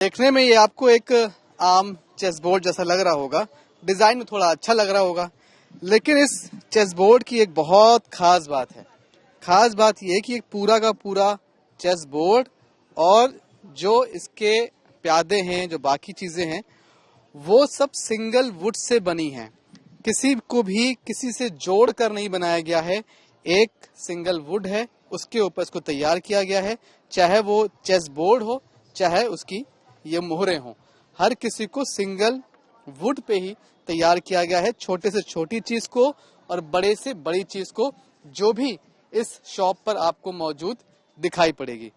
देखने में ये आपको एक आम चेस बोर्ड जैसा लग रहा होगा, डिजाइन में थोड़ा अच्छा लग रहा होगा, लेकिन इस चेस बोर्ड की एक बहुत खास बात है। खास बात ये है कि एक पूरा का पूरा चेस बोर्ड और जो इसके प्यादे हैं, जो बाकी चीजें हैं, वो सब सिंगल वुड से बनी हैं। किसी को भी किसी से जोड़ कर नहीं बनाया गया है। एक सिंगल वुड है, उसके ऊपर इसको तैयार किया गया है। चाहे वो चेस बोर्ड हो, चाहे उसकी ये मोहरें हों, हर किसी को सिंगल वुड पे ही तैयार किया गया है। छोटे से छोटी चीज को और बड़े से बड़ी चीज को, जो भी इस शॉप पर आपको मौजूद दिखाई पड़ेगी।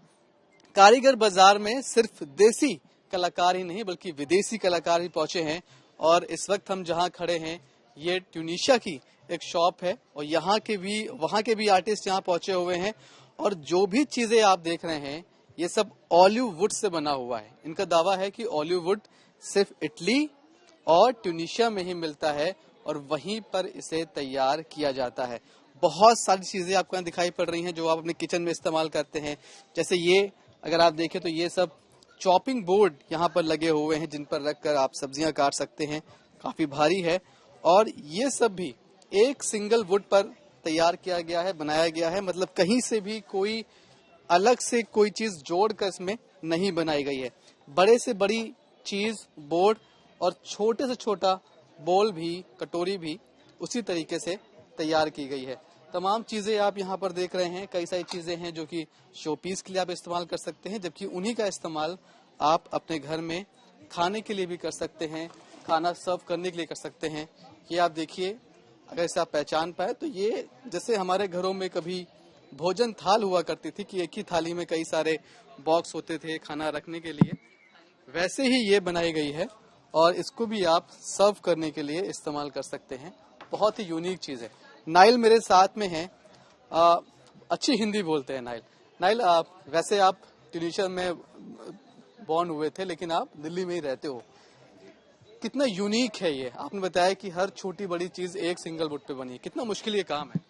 कारीगर बाजार में सिर्फ देसी कलाकार ही नहीं बल्कि विदेशी कलाकार भी पहुंचे हैं। और इस वक्त हम जहां खड़े हैं, ये ट्यूनीशिया की एक शॉप है और यहाँ के भी वहाँ के भी आर्टिस्ट यहाँ पहुंचे हुए हैं। और जो भी चीजें आप देख रहे हैं, ये सब ऑलिव वुड से बना हुआ है। इनका दावा है कि ऑलिव वुड सिर्फ इटली और ट्यूनीशिया में ही मिलता है और वहीं पर इसे तैयार किया जाता है। बहुत सारी चीजें आपको यहाँ दिखाई पड़ रही हैं जो आप अपने किचन में इस्तेमाल करते हैं। जैसे ये अगर आप देखें तो ये सब चॉपिंग बोर्ड यहाँ पर लगे हुए हैं जिन पर रखकर आप सब्जियां काट सकते हैं। काफी भारी है और ये सब भी एक सिंगल वुड पर तैयार किया गया है, बनाया गया है। मतलब कहीं से भी कोई अलग से कोई चीज जोड़कर इसमें नहीं बनाई गई है। बड़े से बड़ी चीज बोर्ड और छोटे से छोटा बोल भी, कटोरी भी उसी तरीके से तैयार की गई है। तमाम चीजें आप यहाँ पर देख रहे हैं। कई सारी चीजें हैं जो कि शो पीस के लिए आप इस्तेमाल कर सकते हैं, जबकि उन्हीं का इस्तेमाल आप अपने घर में खाने के लिए भी कर सकते हैं, खाना सर्व करने के लिए कर सकते हैं। ये आप देखिए, अगर इसे आप पहचान पाए तो ये जैसे हमारे घरों में कभी भोजन थाल हुआ करती थी कि एक ही थाली में कई सारे बॉक्स होते थे खाना रखने के लिए, वैसे ही ये बनाई गई है और इसको भी आप सर्व करने के लिए इस्तेमाल कर सकते हैं। बहुत ही यूनिक चीज है। नाइल मेरे साथ में है, अच्छी हिंदी बोलते हैं नाइल। नाइल, वैसे आप ट्यूनीशिया में बॉर्न हुए थे लेकिन आप दिल्ली में ही रहते हो। कितना यूनिक है ये। आपने बताया कि हर छोटी बड़ी चीज एक सिंगल वुड पे बनी है। कितना मुश्किल ये काम है।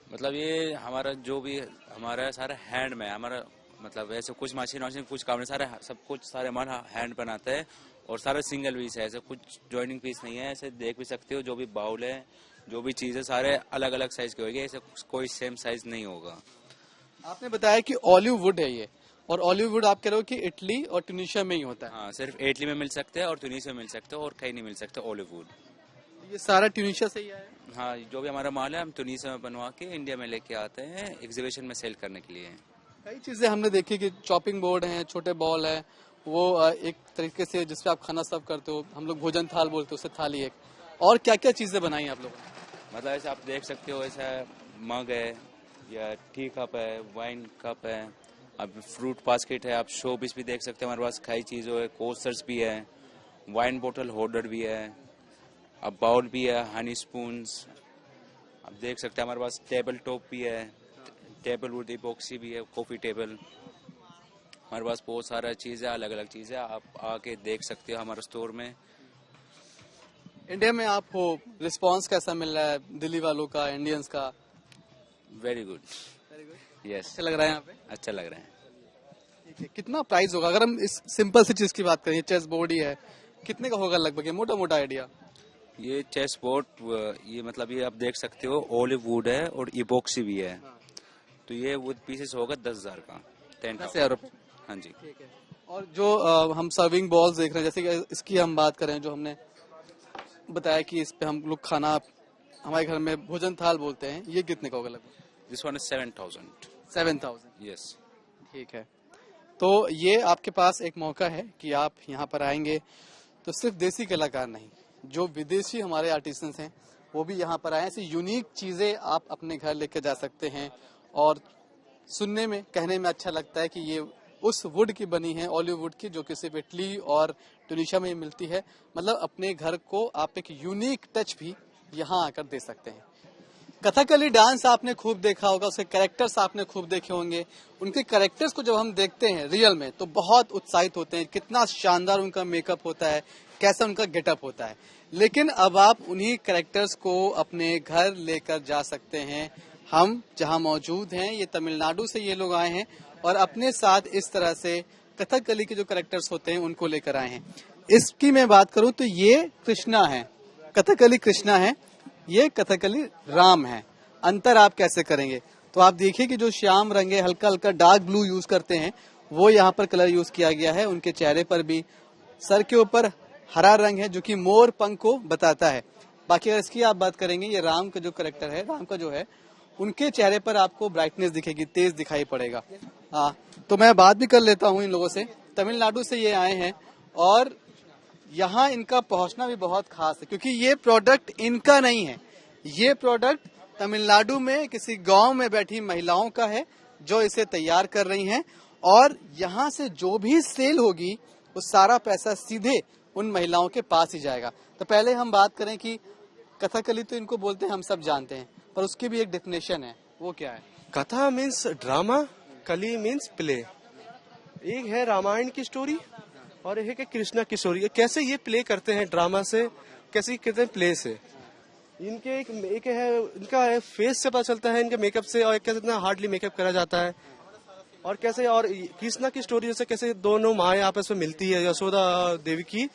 मतलब ये हमारा जो भी हमारा सारा हैंड में हमारा, मतलब ऐसे कुछ मशीन कुछ काम नहीं, सारे सब कुछ सारे हमारा हैंड बनाता है और सारा सिंगल पीस है। ऐसे कुछ जॉइनिंग पीस नहीं है। ऐसे देख भी सकते हो, जो भी बाउल है, जो भी चीज है, सारे अलग अलग साइज के होंगे। ऐसे कोई सेम साइज नहीं होगा। आपने बताया कि ऑलिव वुड है ये, और ऑलिव वुड आप कह रहे हो कि इटली और ट्यूनीशिया में ही होता है। हाँ, सिर्फ इटली में मिल सकते हैं और ट्यूनीशिया में मिल सकते हैं और कहीं नहीं मिल सकते ऑलिव वुड। ये सारा ट्यूनीशिया से ही आया है। हाँ, जो भी हमारा माल है हम ट्यूनीशिया में बनवा के इंडिया में लेके आते हैं एग्जीबिशन में सेल करने के लिए। कई चीजें हमने देखी कि चॉपिंग बोर्ड हैं, छोटे बॉल है, वो एक तरीके से जिसपे आप खाना सर्व करते हो, हम लोग भोजन थाल बोलते हो, उससे थाली एक। और क्या क्या चीजें बनाई आप लोगों ने। मतलब ऐसे आप देख सकते हो, ऐसा मग है या टी कप है, वाइन कप है, अब फ्रूट बास्केट है, आप शो पीस भी देख सकते हैं। हमारे पास खाई चीज़ों है, कोस्टर्स भी है, वाइन बोतल होल्डर भी है, अब बाउल भी है, हनी स्पून्स आप देख सकते हैं। हमारे पास टेबल टॉप भी है, टेबल वुड इपॉक्सी भी है, कॉफी टेबल। हमारे पास बहुत सारा चीज़ है, अलग अलग चीज़ है। आप आके देख सकते हो हमारे स्टोर में। इंडिया में आप हो, रिस्पांस कैसा मिल रहा है दिल्ली वालों का, इंडियंस का। Very good. यस, अच्छा लग रहा है यहाँ पे। अच्छा लग रहा है। ठीक है, कितना प्राइस होगा अगर हम इस सिंपल सी चीज की बात करें, चेस बोर्ड ही है, कितने का होगा लगभग, ये मोटा मोटा आइडिया। ये चेस बोर्ड, ये मतलब ये आप देख सकते हो ऑलिव वुड है और इपॉक्सी भी है। तो ये वुड पीसेस होगा 10,000 का। 10,000 रुपए। हाँ जी। ठीक है। और जो हम सर्विंग बॉल्स देख रहे हैं, जैसे कि इसकी हम बात करें, जो हमने बताया कि इस पे हम लोग खाना, हमारे घर में भोजन थाल बोलते हैं, ये कितने का होगा लगभग। This one is 7,000। 7,000। यस। ठीक है। तो ये आपके पास एक मौका है कि आप यहाँ पर आएंगे तो सिर्फ देसी कलाकार नहीं, जो विदेशी हमारे आर्टिसंस हैं वो भी यहाँ पर आए। ऐसी यूनिक चीजें आप अपने घर लेकर जा सकते हैं और सुनने में, कहने में अच्छा लगता है कि ये उस वुड की बनी है, ऑलिव वुड की, जो कि सिर्फ इटली और ट्यूनीशिया में ही मिलती है। मतलब अपने घर को आप एक यूनिक टच भी यहाँ आकर दे सकते हैं। कथकली डांस आपने खूब देखा होगा, उसके कैरेक्टर्स आपने खूब देखे होंगे। उनके कैरेक्टर्स को जब हम देखते हैं रियल में तो बहुत उत्साहित होते हैं, कितना शानदार उनका मेकअप होता है, कैसा उनका गेटअप होता है। लेकिन अब आप उन्हीं कैरेक्टर्स को अपने घर लेकर जा सकते हैं। हम जहां मौजूद हैं, ये तमिलनाडु से ये लोग आए हैं और अपने साथ इस तरह से कथकली के जो कैरेक्टर्स होते हैं उनको लेकर आए हैं। इसकी मैं बात करूं तो ये कृष्णा है, कथकली कृष्णा है, ये कथकली राम है। अंतर आप कैसे करेंगे? तो आप देखिए कि जो श्याम रंग है, हल्का हल्का डार्क ब्लू यूज करते हैं, वो यहाँ पर कलर यूज किया गया है। उनके चेहरे पर भी सर के ऊपर हरा रंग है जो कि मोर पंख को बताता है। बाकी अगर इसकी आप बात करेंगे, ये राम का जो करेक्टर है, राम का जो है, उनके चेहरे पर आपको ब्राइटनेस दिखेगी, तेज दिखाई पड़ेगा। तो मैं बात भी कर लेता हूँ इन लोगों से। तमिलनाडु से ये आए हैं और यहाँ इनका पहुंचना भी बहुत खास है क्योंकि ये प्रोडक्ट इनका नहीं है, ये प्रोडक्ट तमिलनाडु में किसी गांव में बैठी महिलाओं का है जो इसे तैयार कर रही हैं, और यहाँ से जो भी सेल होगी वो सारा पैसा सीधे उन महिलाओं के पास ही जाएगा। तो पहले हम बात करें कि कथकली तो इनको बोलते हैं, हम सब जानते हैं, पर उसकी भी एक डेफिनेशन है, वो क्या है? कथा मीन्स ड्रामा, कली मीन्स प्ले। एक है रामायण की स्टोरी और एक है कृष्णा की स्टोरी। कैसे ये प्ले करते हैं ड्रामा से, कैसे करते हैं प्ले से। इनके एक है, इनका है फेस से पता चलता है, इनके मेकअप से, और कैसे इतना हार्डली मेकअप करा जाता है। और कैसे, और कृष्णा की स्टोरी जैसे कैसे दोनों माएँ आपस में मिलती है, यशोदा देवी की,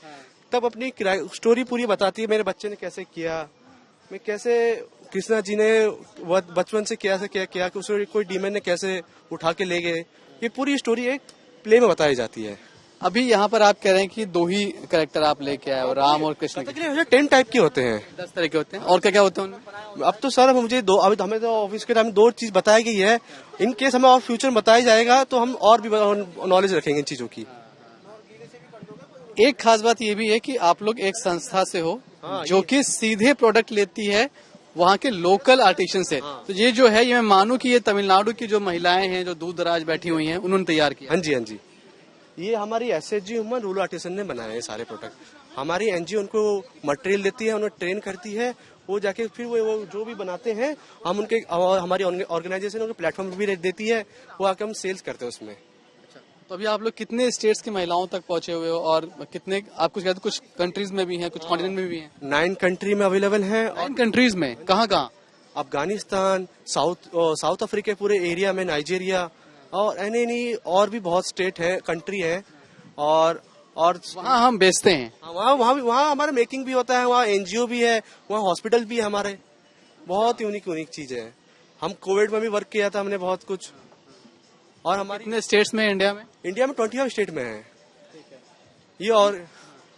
तब अपनी स्टोरी पूरी बताती है। मेरे बच्चे ने कैसे किया, मैं कैसे, कृष्णा जी ने बचपन से कैसे क्या किया कि उसे कोई डीमन ने कैसे उठा के ले गए, ये पूरी स्टोरी एक प्ले में बताई जाती है। अभी यहाँ पर आप कह रहे हैं कि 2 ही कैरेक्टर आप लेके आए हो, राम और कृष्ण के। 10 टाइप के होते हैं, 10 तरह के होते हैं। और क्या क्या होते हैं उनमें? अब तो सर मुझे अभी हमें तो ऑफिस के टाइम 2 चीज बताई गई है। इन केस हमें और फ्यूचर बताया जाएगा तो हम और भी नॉलेज रखेंगे इन चीजों की। एक खास बात ये भी है कि आप लोग एक संस्था से हो जो कि सीधे प्रोडक्ट लेती है वहाँ के लोकल आर्टिशन से। तो ये जो है, ये मैं मानूं कि ये तमिलनाडु की जो महिलाएं हैं जो दूर दराज बैठी हुई हैं, उन्होंने तैयार किया। हाँ जी, हाँ जी। ये हमारी SHG ह्यूमन रूरल आर्टिसन ने बनाए हैं सारे प्रोडक्ट। हमारी NGO उनको मटेरियल देती है, उन्हें ट्रेन करती है, वो जाके फिर वो जो भी बनाते हैं हम उनके, हमारी ऑर्गेनाइजेशन उनको प्लेटफॉर्म भी देती है, वो आके हम सेल्स करते हैं उसमें। तो अभी आप लोग कितने स्टेट्स की महिलाओं तक पहुंचे हुए हो और कितने, आप कुछ कहते हैं कुछ कंट्रीज में भी हैं, कुछ कॉन्टिनेंट में भी हैं? 9 कंट्री में अवेलेबल है। 9 कंट्रीज में कहाँ कहाँ? अफगानिस्तान, साउथ अफ्रीका पूरे एरिया में, नाइजीरिया और एनी और भी बहुत स्टेट है, कंट्री है। और वहाँ हम बेचते हैं। वहाँ हमारा मेकिंग भी होता है, वहाँ NGO भी है, वहाँ हॉस्पिटल भी है हमारे। बहुत यूनिक चीज है। हम कोविड में भी वर्क किया था हमने बहुत कुछ। और हमारे कितने स्टेट्स में इंडिया में? इंडिया में 25 स्टेट में है।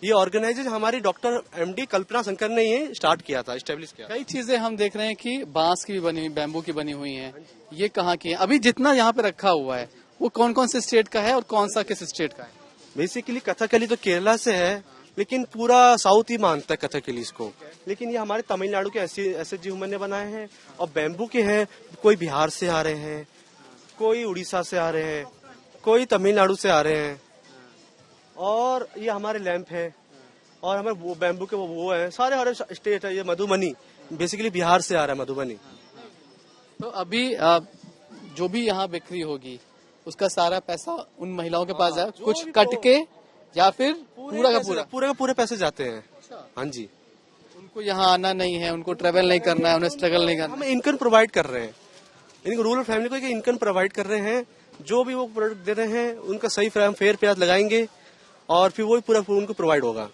ये ऑर्गेनाइजेशन हमारी डॉक्टर MD कल्पना शंकर ने ये स्टार्ट किया था, स्टेब्लिश किया। कई चीजें हम देख रहे हैं कि बांस की भी बनी हुई, बैम्बू की बनी हुई हैं। ये कहाँ की है? अभी जितना यहाँ पे रखा हुआ है वो कौन कौन से स्टेट का है और कौन सा किस स्टेट का है? बेसिकली कथकली तो केरला से है, लेकिन पूरा साउथ ही मानता है कथकली इसको। लेकिन ये हमारे तमिलनाडु के SHG ह्यूमन ने बनाए हैं। और बैम्बू के हैं, कोई बिहार से आ रहे हैं, कोई उड़ीसा से आ रहे हैं, कोई तमिलनाडु से आ रहे हैं। और ये हमारे लैंप है, और हमारे वो बैम्बू के वो है, सारे हमारे स्टेट है। ये मधुबनी बेसिकली बिहार से आ रहा है, मधुबनी। तो अभी जो भी यहाँ बिक्री होगी उसका सारा पैसा उन महिलाओं के पास जाए, कुछ कट के, या फिर पूरा का पूरे पैसे जाते हैं। हाँ जी। उनको यहाँ आना नहीं है, उनको ट्रेवल नहीं करना है, उन्हें स्ट्रगल नहीं करना। हम इनकम प्रोवाइड कर रहे हैं, इनको रूरल फैमिली को इनकम प्रोवाइड कर रहे हैं। जो भी वो प्रोडक्ट दे रहे हैं उनका सही फेयर प्याज लगाएंगे और फिर वही पूरा उनको प्रोवाइड होगा।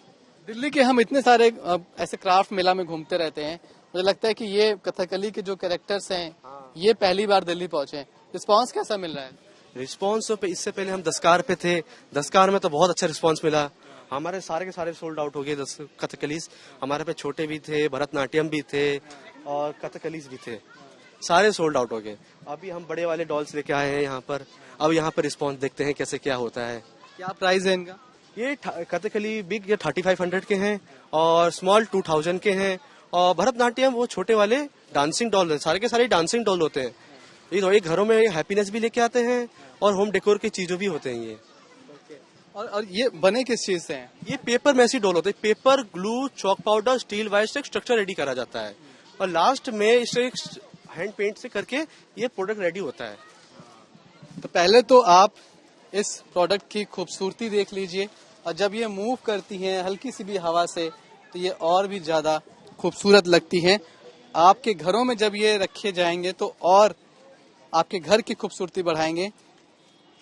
दिल्ली के हम इतने सारे ऐसे क्राफ्ट मेला में घूमते रहते हैं, मुझे लगता है कि ये कथकली के जो कैरेक्टर्स हैं ये पहली बार दिल्ली पहुंचे। रिस्पांस कैसा मिल रहा है? रिस्पांस पे इससे पहले हम दसकार पे थे, दसकार में तो बहुत अच्छा रिस्पांस मिला। हमारे सारे के सारे सोल्ड आउट हो गए 10 कथकलीस। हमारे पे छोटे भी थे, भरतनाट्यम भी थे और कथकलीस भी थे, सारे सोल्ड आउट हो गए। अभी हम बड़े वाले डॉल्स लेके आए हैं यहाँ पर। अब यहाँ पर रिस्पांस देखते हैं कैसे क्या होता है। क्या प्राइस है इनका? ये कथकली बिग ये 3500 के हैं और स्मॉल 2000 के हैं। और भरतनाट्यम वो छोटे वाले डांसिंग डॉल है, सारे के सारे डांसिंग डॉल होते हैं। ये थोड़े घरों में हैप्पीनेस भी लेके आते हैं और होम डेकोर की चीजों भी होते हैं ये। और ये बने किस चीज से हैं? ये पेपर मैसी डॉल होते हैं। Paper, glue, chalk powder, steel wire से स्ट्रक्चर रेडी करा जाता है और लास्ट में इसे हैंड पेंट से करके ये प्रोडक्ट रेडी होता है। तो पहले तो आप इस प्रोडक्ट की खूबसूरती देख लीजिए, और जब ये मूव करती हैं हल्की सी भी हवा से तो ये और भी ज्यादा खूबसूरत लगती हैं। आपके घरों में जब ये रखे जाएंगे तो और आपके घर की खूबसूरती बढ़ाएंगे।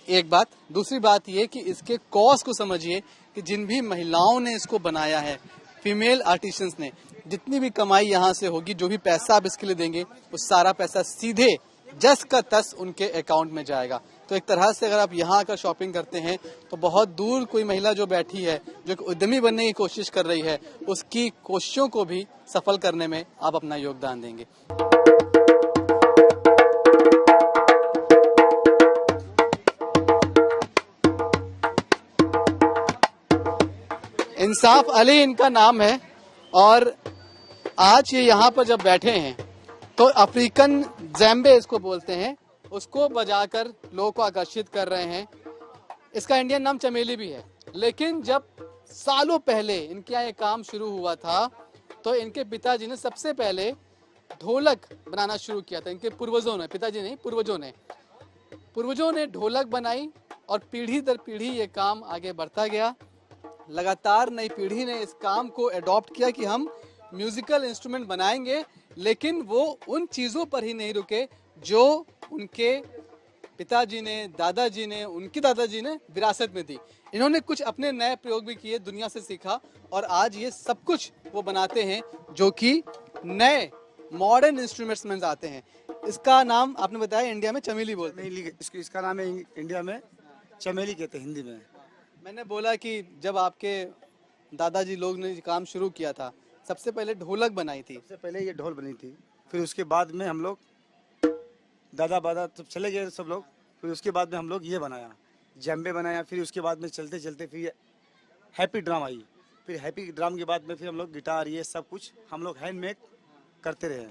एक बात। दूसरी बात ये कि इसके कॉस्ट को समझिए कि जिन भी महिलाओं ने इसको बनाया है, फीमेल आर्टिशियंस ने, जितनी भी कमाई यहाँ से होगी, जो भी पैसा आप इसके लिए देंगे, वो सारा पैसा सीधे जस का तस उनके अकाउंट में जाएगा। तो एक तरह से अगर आप यहाँ आकर शॉपिंग करते हैं तो बहुत दूर कोई महिला जो बैठी है, जो एक उद्यमी बनने की कोशिश कर रही है, उसकी कोशिशों को भी सफल करने में आप अपना योगदान देंगे। इंसाफ अली इनका नाम है और आज ये यहाँ पर जब बैठे हैं तो अफ्रीकन ज़ैम्बे इसको बोलते हैं, उसको बजाकर लोगों को आकर्षित कर रहे हैं। इसका इंडियन नाम चमेली भी है, लेकिन जब सालों पहले इनके यहाँ ये काम शुरू हुआ था तो इनके पिताजी ने सबसे पहले ढोलक बनाना शुरू किया था। इनके पूर्वजों ने, पिताजी नहीं, पूर्वजों ने ढोलक बनाई और पीढ़ी दर पीढ़ी ये काम आगे बढ़ता गया। लगातार नई पीढ़ी ने इस काम को अडॉप्ट किया कि हम म्यूजिकल इंस्ट्रूमेंट बनाएंगे, लेकिन वो उन चीज़ों पर ही नहीं रुके जो उनके पिताजी ने, दादाजी ने, उनके दादाजी ने विरासत में दी। इन्होंने कुछ अपने नए प्रयोग भी किए, दुनिया से सीखा और आज ये सब कुछ वो बनाते हैं जो कि नए मॉडर्न इंस्ट्रूमेंट्स में आते हैं। इसका नाम आपने बताया इंडिया में चमेली बोलते हैं। इसका नाम है इंडिया में चमेली कहते हैं हिंदी में। मैंने बोला कि जब आपके दादाजी लोग ने काम शुरू किया था, सबसे पहले ढोलक बनाई थी। सबसे पहले ये ढोल बनी थी, फिर उसके बाद में हम लोग दादा बादा सब चले गए सब लोग, फिर उसके बाद में हम लोग ये बनाया, जैम्बे बनाया, फिर उसके बाद में चलते चलते फिर हैप्पी ड्राम आई, फिर हैप्पी ड्राम के बाद में फिर हम लोग गिटार, ये सब कुछ हम लोग हैंडमेड करते रहे।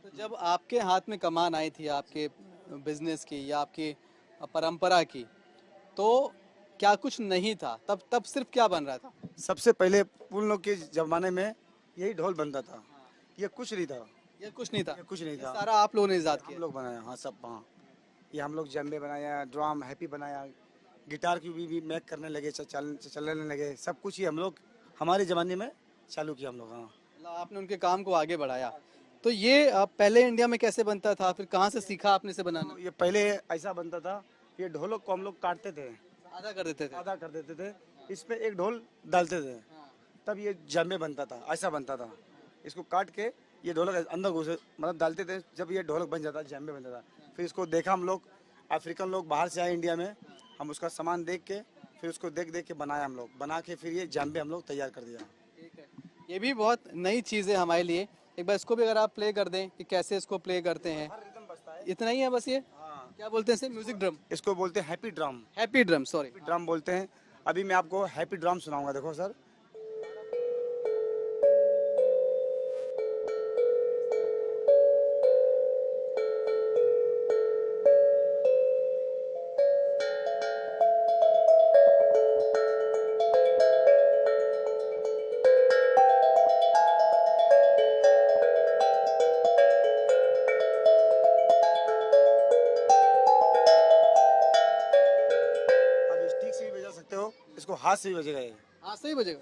तो जब आपके हाथ में कमान आई थी आपके बिजनेस की या आपकी परंपरा की, तो क्या कुछ नहीं था? तब सिर्फ क्या बन रहा था? सबसे पहले उन लोग के जमाने में यही ढोल बनता था, ये कुछ नहीं था। ये कुछ नहीं था, ये कुछ नहीं था, सारा आप लोगों ने इजाद किया? हम लोग बनाया, हाँ सब। हाँ, ये हम लोग जैम्बे बनाया, ड्राम हैप्पी बनाया, गिटार की भी मेक करने लगे, चलने लगे, सब कुछ ही हम लोग हमारे ज़माने में चालू किया हम लोग। हाँ, मतलब आपने उनके काम को आगे बढ़ाया। तो ये पहले इंडिया में कैसे बनता था, फिर कहाँ से सीखा आपने से बनाना? ये पहले ऐसा बनता था, ये ढोलक को हम लोग काटते थे, आधा कर देते थे। आधा कर देते थे, इस पे एक ढोल डालते थे, तब ये जैम्बे बनता था, ऐसा बनता था। इसको काट के ये ढोलक अंदर घुसे, मतलब डालते थे, जब ये ढोलक बन जाता, जैम्बे बन जाता। फिर इसको देखा हम लोग, अफ्रीकन लोग बाहर से आए इंडिया में, हम उसका सामान देख के फिर उसको देख देख के बनाया हम लोग, बना के फिर ये जैम्बे हम लोग तैयार कर दिया। ठीक है, ये भी बहुत नई चीज़ है हमारे लिए। एक बार इसको भी अगर आप प्ले कर दें कि कैसे इसको प्ले करते हैं। इतना ही है बस ये? हाँ, क्या बोलते हैं इसे? Music drum? इसको बोलते हैं happy drum. Happy drum, sorry, drum बोलते हैं। अभी मैं आपको हैप्पी ड्रम सुनाऊंगा, देखो सर। इसको हाथ से भी बजेगा ये। हाँ, सही बजेगा।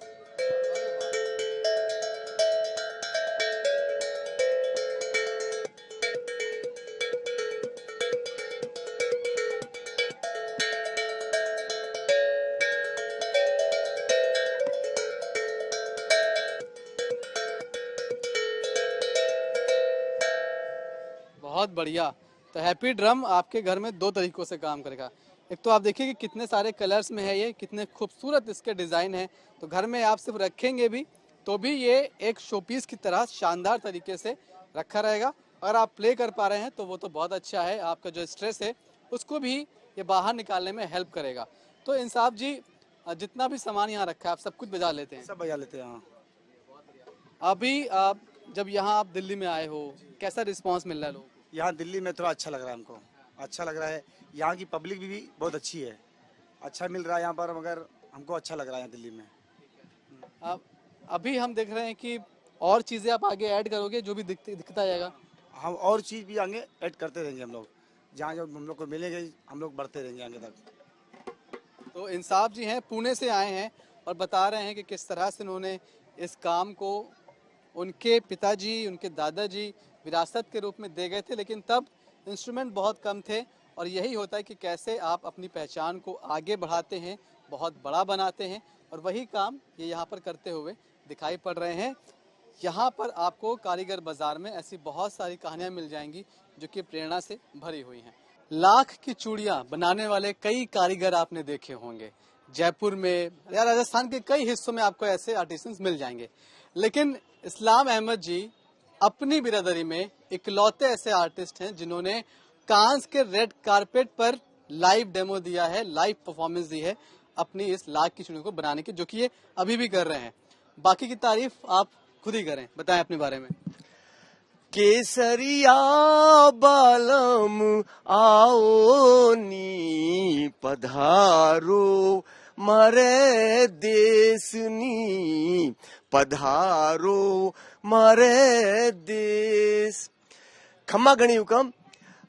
बहुत बढ़िया। तो हैप्पी ड्रम आपके घर में दो तरीकों से काम करेगा। एक तो आप देखिए कि कितने सारे कलर्स में है, ये कितने खूबसूरत इसके डिज़ाइन है। तो घर में आप सिर्फ रखेंगे भी तो भी ये एक शोपीस की तरह शानदार तरीके से रखा रहेगा। अगर आप प्ले कर पा रहे हैं तो वो तो बहुत अच्छा है, आपका जो स्ट्रेस है उसको भी ये बाहर निकालने में हेल्प करेगा। तो इंसाफ जी, जितना भी सामान यहाँ रखा है आप सब कुछ बजा लेते हैं? सब बजा लेते हैं। हाँ, अभी जब यहाँ आप दिल्ली में आए हो, कैसा रिस्पॉन्स मिल रहा है लोगों को? यहाँ दिल्ली में थोड़ा अच्छा लग रहा है हमको, अच्छा लग रहा है। यहाँ की पब्लिक भी बहुत अच्छी है, अच्छा मिल रहा है यहाँ पर, मगर हमको अच्छा लग रहा है दिल्ली में। अभी हम देख रहे हैं कि और चीज़ें आप आगे ऐड करोगे जो भी दिखता जाएगा? हम और चीज़ भी आगे ऐड करते रहेंगे हम लोग, जहाँ जब हम लोग को मिलेंगे हम लोग बढ़ते रहेंगे आगे तक। तो इंसाफ जी हैं, पुणे से आए हैं और बता रहे हैं कि किस तरह से उन्होंने इस काम को उनके पिताजी, उनके दादाजी विरासत के रूप में दे गए थे, लेकिन तब इंस्ट्रूमेंट बहुत कम थे और यही होता है कि कैसे आप अपनी पहचान को आगे बढ़ाते हैं, बहुत बड़ा बनाते हैं, और वही काम ये यहाँ पर करते हुए दिखाई पड़ रहे हैं। यहाँ पर आपको कारीगर बाजार में ऐसी बहुत सारी कहानियां मिल जाएंगी जो कि प्रेरणा से भरी हुई हैं। लाख की चूड़ियां बनाने वाले कई कारीगर आपने देखे होंगे जयपुर में या राजस्थान के कई हिस्सों में, आपको ऐसे आर्टिसंस मिल जाएंगे। लेकिन इस्लाम अहमद जी अपनी बिरादरी में इकलौते ऐसे आर्टिस्ट हैं जिन्होंने कांस के रेड कारपेट पर लाइव डेमो दिया है, लाइव परफॉर्मेंस दी है अपनी इस लाख की चूड़ियों को बनाने की, जो कि ये अभी भी कर रहे हैं। बाकी की तारीफ आप खुद ही करें, बताएं अपने बारे में। केसरिया बालम आओ नी पधारो मारे देशनी पधारो मारे देश। खम्मा गणी हुकम।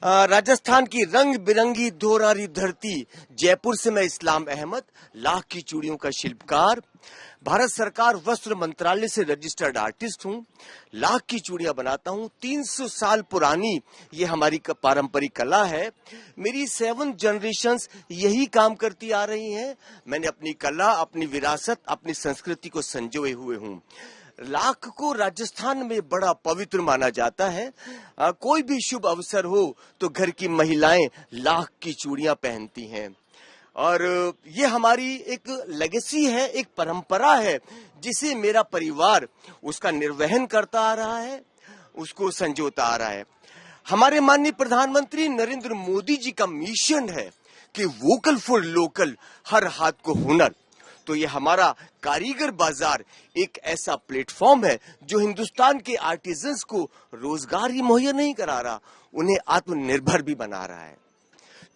राजस्थान की रंग बिरंगी दोरारी धरती जयपुर से मैं इस्लाम अहमद, लाख की चूड़ियों का शिल्पकार, भारत सरकार वस्त्र मंत्रालय से रजिस्टर्ड आर्टिस्ट हूँ। लाख की चूड़ियां बनाता हूँ। 300 साल पुरानी ये हमारी पारंपरिक कला है। मेरी 7 जनरेशंस यही काम करती आ रही हैं। मैंने अपनी कला, अपनी विरासत, अपनी संस्कृति को संजोए हुए हूँ। लाख को राजस्थान में बड़ा पवित्र माना जाता है। कोई भी शुभ अवसर हो तो घर की महिलाएं लाख की चूड़ियां पहनती हैं, और ये हमारी एक लेगेसी है, एक परंपरा है जिसे मेरा परिवार उसका निर्वहन करता आ रहा है, उसको संजोता आ रहा है। हमारे माननीय प्रधानमंत्री नरेंद्र मोदी जी का मिशन है कि वोकल फॉर लोकल, हर हाथ को हुनर। तो ये हमारा कारीगर बाजार एक ऐसा प्लेटफॉर्म है जो हिंदुस्तान के आर्टिजन्स को रोजगार ही मुहैया नहीं करा रहा, उन्हें आत्मनिर्भर भी बना रहा है।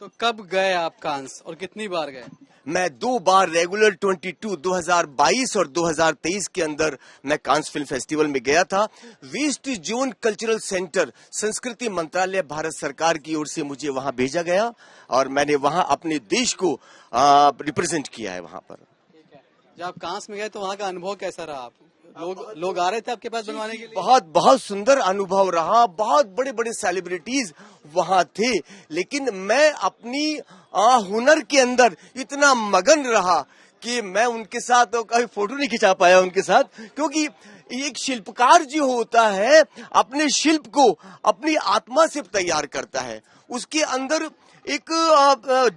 तो कब गए आप कांस और कितनी बार गए? मैं 2 बार रेगुलर 22 2022 और 2023 के अंदर मैं कांस फिल्म फेस्टिवल में गया था। वेस्ट जोन कल्चरल सेंटर संस्कृति मंत्रालय भारत सरकार की ओर से मुझे वहां भेजा गया और मैंने वहां अपने देश को रिप्रेजेंट किया है वहां पर। जब आप कांस में गए तो वहाँ का अनुभव कैसा रहा? आप लोग आ रहे थे आपके पास बनवाने के लिए? बहुत सुंदर अनुभव रहा। बहुत बड़े बड़े सेलिब्रिटीज वहां थे, लेकिन मैं अपनी हुनर के अंदर इतना मगन रहा कि मैं उनके साथ कभी फोटो नहीं खिंचा पाया उनके साथ, क्योंकि एक शिल्पकार जो होता है अपने शिल्प को अपनी आत्मा से तैयार करता है। उसके अंदर एक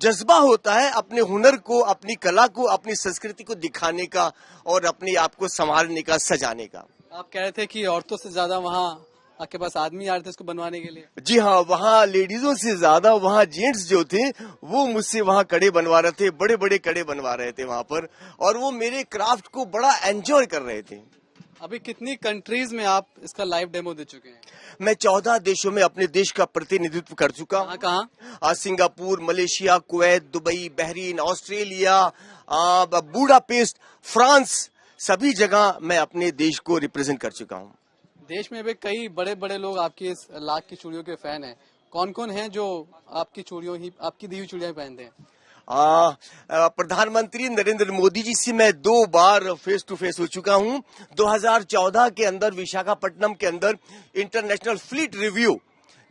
जज्बा होता है अपने हुनर को, अपनी कला को, अपनी संस्कृति को दिखाने का और अपने आप को संभालने का, सजाने का। आप कह रहे थे कि औरतों से ज्यादा वहाँ आपके पास आदमी आ रहे थे इसको बनवाने के लिए? जी हाँ, वहाँ लेडीजों से ज्यादा वहाँ जेंट्स जो थे वो मुझसे वहाँ कड़े बनवा रहे थे, बड़े बड़े कड़े बनवा रहे थे वहाँ पर, और वो मेरे क्राफ्ट को बड़ा एंजॉय कर रहे थे। अभी कितनी कंट्रीज में आप इसका लाइव डेमो दे चुके हैं? मैं 14 देशों में अपने देश का प्रतिनिधित्व कर चुका हूँ। कहाँ? Singapore, Malaysia, Kuwait, Dubai, Bahrain, Australia, Budapest, France, सभी जगह मैं अपने देश को रिप्रेजेंट कर चुका हूँ। देश में भी कई बड़े बड़े लोग आपकी इस लाख की चूड़ियों के फैन हैं। कौन कौन हैं जो आपकी दी हुई चूड़ियां पहनते हैं? प्रधानमंत्री नरेंद्र मोदी जी से मैं 2 बार फेस टू फेस हो चुका हूं। 2014 के अंदर विशाखापट्टनम के अंदर इंटरनेशनल फ्लीट रिव्यू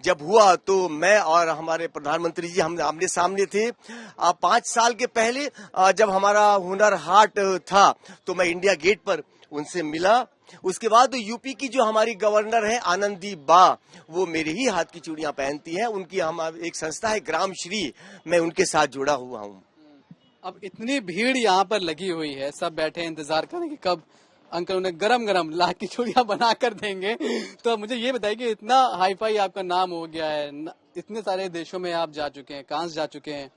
जब हुआ तो मैं और हमारे प्रधानमंत्री जी हम आमने सामने थे। 5 साल के पहले जब हमारा हुनर हाट था तो मैं इंडिया गेट पर उनसे मिला। उसके बाद यूपी की जो हमारी गवर्नर है आनंदी बा, वो मेरे ही हाथ की चूड़ियां पहनती हैं। उनकी हम एक संस्था है ग्राम श्री, मैं उनके साथ जुड़ा हुआ हूँ। अब इतनी भीड़ यहाँ पर लगी हुई है, सब बैठे इंतजार करें कि कब अंकल उन्हें गरम गरम लाख की चूड़ियां बना कर देंगे। तो मुझे ये बताइए कि इतना हाई फाई आपका नाम हो गया है, इतने सारे देशों में आप जा चुके हैं, कांस जा चुके हैं,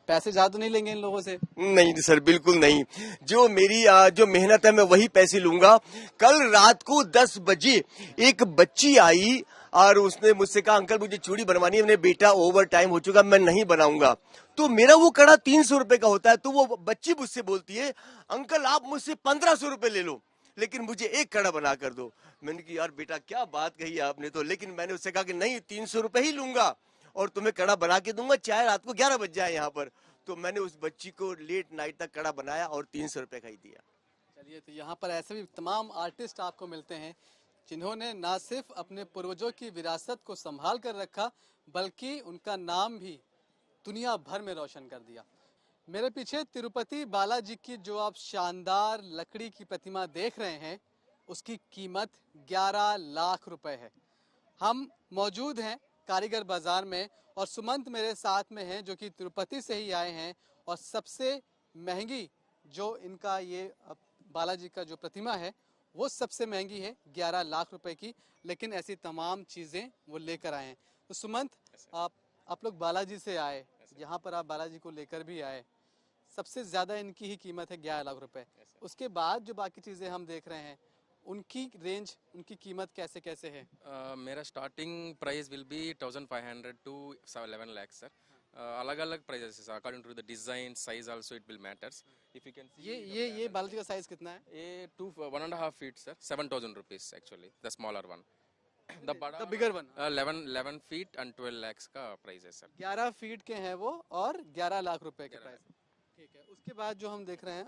पैसे ज्यादा तो नहीं लेंगे इन लोगों से? नहीं सर, बिल्कुल नहीं। जो मेरी जो मेहनत है मैं वही पैसे लूंगा। कल रात को 10 बजे एक बच्ची आई और उसने मुझसे कहा अंकल मुझे चूड़ी बनवानी है। मैंने बेटा ओवर टाइम हो चुका, मैं नहीं बनाऊंगा। तो मेरा वो कड़ा 300 रुपए का होता है, तो वो बच्ची मुझसे बोलती है अंकल आप मुझसे 1500 रुपए ले लो, लेकिन मुझे एक कड़ा बना कर दो। मैंने कहा यार बेटा क्या बात कही आपने तो, लेकिन मैंने उससे कहा कि नहीं 300 रुपए ही लूंगा और तुम्हें कड़ा बना के दूंगा, चाहे रात को 11 बज जाए यहाँ पर। तो मैंने उस बच्ची को लेट नाइट तक कड़ा बनाया और 300 रुपए का ही दिया। चलिए, तो यहाँ पर ऐसे भी तमाम आर्टिस्ट आपको मिलते हैं जिन्होंने न सिर्फ अपने पूर्वजों की विरासत को संभाल कर रखा, बल्कि उनका नाम भी दुनिया भर में रोशन कर दिया। मेरे पीछे तिरुपति बालाजी की जो आप शानदार लकड़ी की प्रतिमा देख रहे हैं, उसकी कीमत 11 लाख रुपए है। हम मौजूद हैं कारीगर बाजार में और सुमंत मेरे साथ में हैं जो कि तिरुपति से ही आए हैं और सबसे महंगी जो इनका ये बालाजी का जो प्रतिमा है वो सबसे महंगी है 11 लाख रुपए की, लेकिन ऐसी तमाम चीज़ें वो लेकर आए हैं। तो सुमंत, आप लोग बालाजी से आए, यहाँ पर आप बालाजी को लेकर भी आए, सबसे ज़्यादा इनकी ही कीमत है 11 लाख रुपए। उसके बाद जो बाकी चीज़ें हम देख रहे हैं उनकी रेंज, उनकी कीमत कैसे कैसे है? मेरा starting price will be 1500 to 11 lakh sir. अलग अलग prices according to the design size also it will matters. If you can see ये बालाजी का साइज कितना है? ये 1.5 feet sir, 7000 rupees actually, the smaller one. The bigger one 11 feet and 12 lakhs का price है sir. 11 feet के हैं वो और 11 लाख रुपए के प्राइस। ठीक है, उसके बाद जो हम देख रहे हैं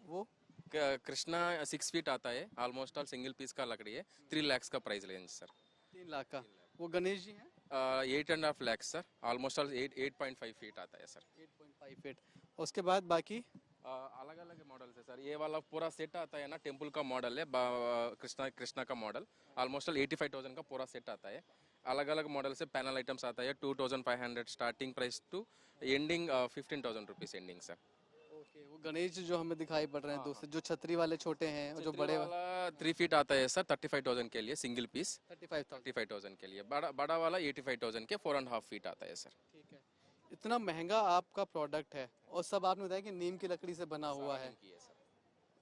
वो कृष्णा 6 feet आता है, ऑलमोस्ट ऑल सिंगल पीस का लकड़ी है, 3 lakhs का प्राइस रेंज सर। 3 लाख का। वो गणेश जी हैं 8.5 lakhs sir, almost all 8.5 feet आता है सर। 8.5 फीट। उसके बाद बाकी अलग अलग मॉडल्स है सर। ये वाला पूरा सेट आता है ना, टेम्पल का मॉडल है, कृष्णा का मॉडल, ऑलमोस्ट ऑल 85,000 का पूरा सेट आता है। अलग अलग मॉडल से पैनल आइटम्स आता है, 2500 starting price to ending 15,000 rupees ending sir. Okay, वो गणेश जो हमें दिखाई पड़ रहे हैं दूसरे, जो छतरी वाले छोटे हैं और जो बड़े वाला 3 feet आता है सर, 35,000 के लिए सिंगल पीस, 35,000 के लिए। बड़ा वाला 85,000 के 4.5 feet आता है सर। ठीक है, इतना महंगा आपका प्रोडक्ट है और सब आपने बताया कि नीम की लकड़ी से बना हुआ है।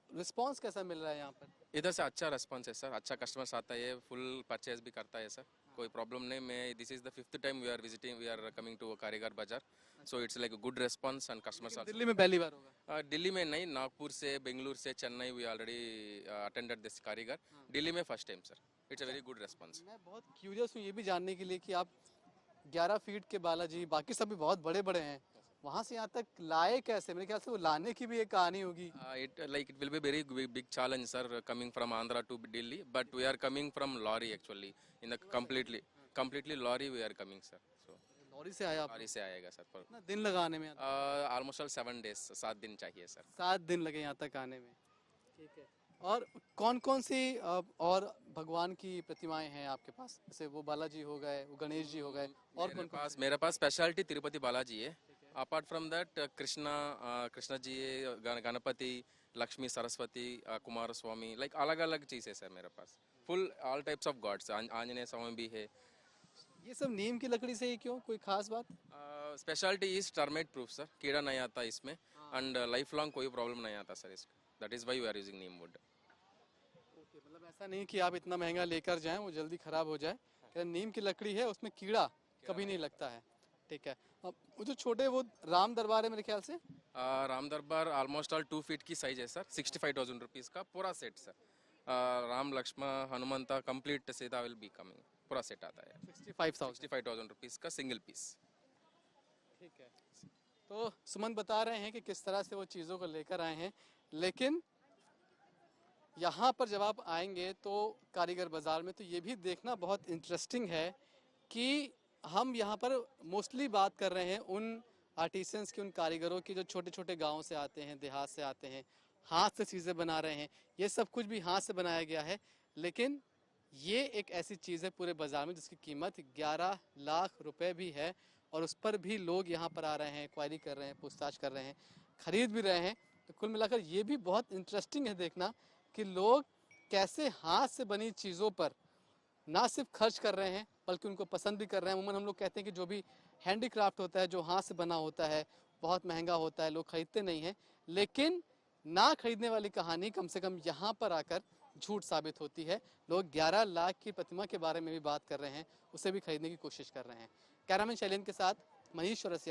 रिस्पांस कैसा मिल रहा है यहाँ पर? इधर से अच्छा रिस्पांस है सर, अच्छा कस्टमर्स आता है, फुल परचेज भी करता है सर, कोई प्रॉब्लम नहीं। मैं this is the 5th time we are coming to Karigar Bazaar, so it's like good response and customers. Delhi में पहली बार होगा? दिल्ली में नहीं, नागपुर से, बेंगलुरु से, Chennai we already attended this Karigar. Delhi में first time sir, it's a very good response. मैं बहुत क्यूरियस हूँ ये भी जानने के लिए कि आप 11 फीट के बालाजी, बाकी सभी बहुत बड़े बड़े हैं, वहाँ से यहाँ तक लाए कैसे? मेरे ख्याल से वो लाने की भी एक कहानी होगी। It will be very big challenge sir, coming from Andhra to Delhi, but we are coming from lorry actually, in the completely lorry we are coming sir. So lorry से आया? लॉरी से आएगा सर। कितना दिन लगाने में? ऑलमोस्ट 7 days, 7 दिन चाहिए सर। 7 दिन लगे यहाँ तक आने में। ठीक है, और कौन कौन सी और भगवान की प्रतिमाएं हैं आपके पास? जैसे वो बालाजी हो गए, वो गणेश जी हो गए, और मेरे पास स्पेशलिटी तिरुपति बालाजी है। Apart from that Krishna ji, Ganapati, Lakshmi, Saraswati, Kumar Swami, like अलग अलग चीजें सर मेरे पास, full all types of gods. Anjaneya Swami भी है। ये सब नीम की लकड़ी से ही क्यों, कोई खास बात? Speciality is termite proof sir, कीड़ा नहीं आता इसमें, एंड लाइफ लॉन्ग कोई प्रॉब्लम नहीं आता सर इसका, that is why we are using neem wood. Okay, मतलब ऐसा नहीं कि आप इतना महंगा लेकर जाएं वो जल्दी खराब हो जाए, नीम की लकड़ी है उसमें कीड़ा कभी नहीं लगता है। ठीक है, अब वो जो छोटे वो राम दरबार है मेरे ख्याल से? Ram Darbar almost all 2 feet की साइज है सर, 65,000 रुपीज का पूरा set sir. Ram, Lakshman, Hanumanta complete Sita will be coming, पूरा सेट आता है। 65,000 रुपीज का सिंगल पीस। ठीक है, तो सुमन बता रहे हैं कि किस तरह से वो चीज़ों को लेकर आए हैं, लेकिन यहाँ पर जब आप आएंगे तो कारीगर बाजार में, तो ये भी देखना बहुत इंटरेस्टिंग है कि हम यहाँ पर मोस्टली बात कर रहे हैं उन आर्टिसंस की, उन कारीगरों की जो छोटे छोटे गाँव से आते हैं, देहात से आते हैं, हाथ से चीज़ें बना रहे हैं। ये सब कुछ भी हाथ से बनाया गया है, लेकिन ये एक ऐसी चीज़ है पूरे बाजार में जिसकी कीमत 11 लाख रुपए भी है, और उस पर भी लोग यहाँ पर आ रहे हैं, क्वायरी कर रहे हैं, पूछताछ कर रहे हैं, खरीद भी रहे हैं। तो कुल मिलाकर ये भी बहुत इंटरेस्टिंग है देखना कि लोग कैसे हाथ से बनी चीज़ों पर ना सिर्फ खर्च कर रहे हैं बल्कि उनको पसंद भी कर रहे हैं। अमूमन हम लोग कहते हैं कि जो भी हैंडीक्राफ्ट होता है, जो हाथ से बना होता है, बहुत महंगा होता है, लोग खरीदते नहीं हैं, लेकिन ना खरीदने वाली कहानी कम से कम यहाँ पर आकर झूठ साबित होती है। लोग 11 लाख की प्रतिमा के बारे में भी बात कर रहे हैं, उसे भी खरीदने की कोशिश कर रहे हैं। कैमरामैन शैलेंद्र के साथ मनीष चौरसिया,